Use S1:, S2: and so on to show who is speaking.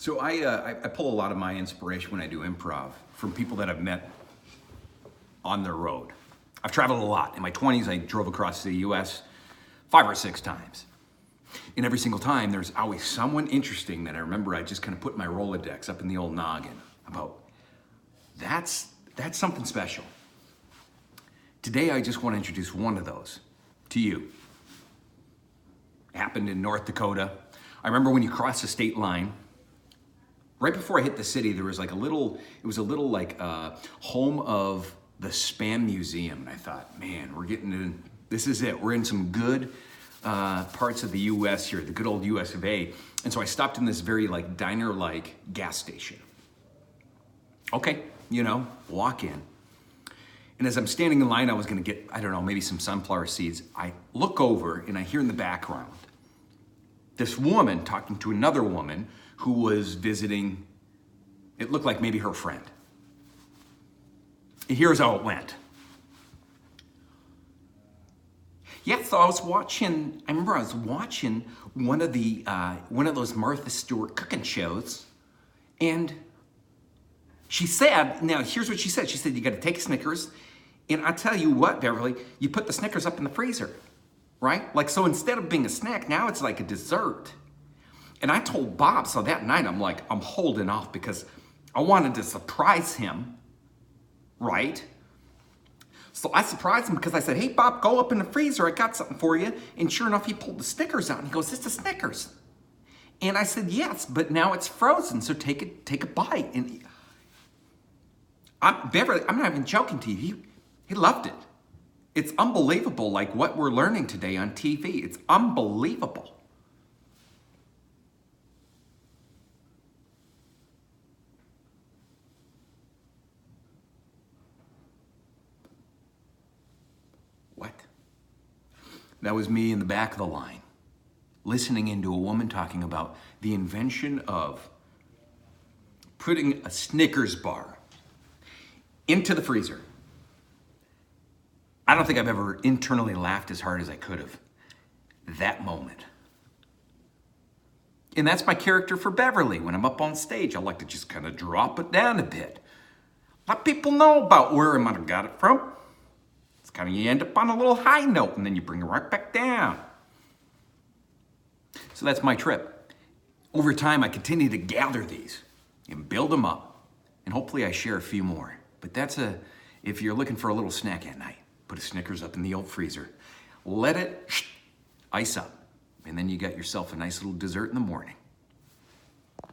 S1: So I pull a lot of my inspiration when I do improv from people that I've met on the road. I've traveled a lot. In my 20s, I drove across the US 5 or 6 times. And every single time, there's always someone interesting that I remember I just kind of put my Rolodex up in the old noggin about. That's something special. Today, I just want to introduce one of those to you. It happened in North Dakota. I remember when you cross the state line, right before I hit the city, there was like home of the Spam Museum. And I thought, man, this is it. We're in some good parts of the US here, the good old US of A. And so I stopped in this very diner-like gas station. Okay, walk in. And as I'm standing in line, I was gonna get, maybe some sunflower seeds. I look over and I hear in the background this woman talking to another woman who was visiting, it looked like maybe her friend. Here's how it went. Yeah, so I remember I was watching one of those Martha Stewart cooking shows, and she said, now here's what she said. She said, you gotta take Snickers, and I tell you what, Beverly, you put the Snickers up in the freezer, right? So instead of being a snack, now it's like a dessert. And I told Bob, so that night I'm holding off because I wanted to surprise him, right? So I surprised him because I said, hey, Bob, go up in the freezer. I got something for you. And sure enough, he pulled the Snickers out and he goes, it's a Snickers. And I said, yes, but now it's frozen. So take a bite. And Beverly, I'm not even joking to you. He loved it. It's unbelievable, what we're learning today on TV. It's unbelievable. What? That was me in the back of the line, listening into a woman talking about the invention of putting a Snickers bar into the freezer. I don't think I've ever internally laughed as hard as I could have that moment. And that's my character for Beverly. When I'm up on stage, I like to just kind of drop it down a bit. Let people know about where I might have got it from. It's kind of, you end up on a little high note and then you bring it right back down. So that's my trip. Over time, I continue to gather these and build them up. And hopefully I share a few more. But if you're looking for a little snack at night, put a Snickers up in the old freezer. Let it ice up. And then you got yourself a nice little dessert in the morning.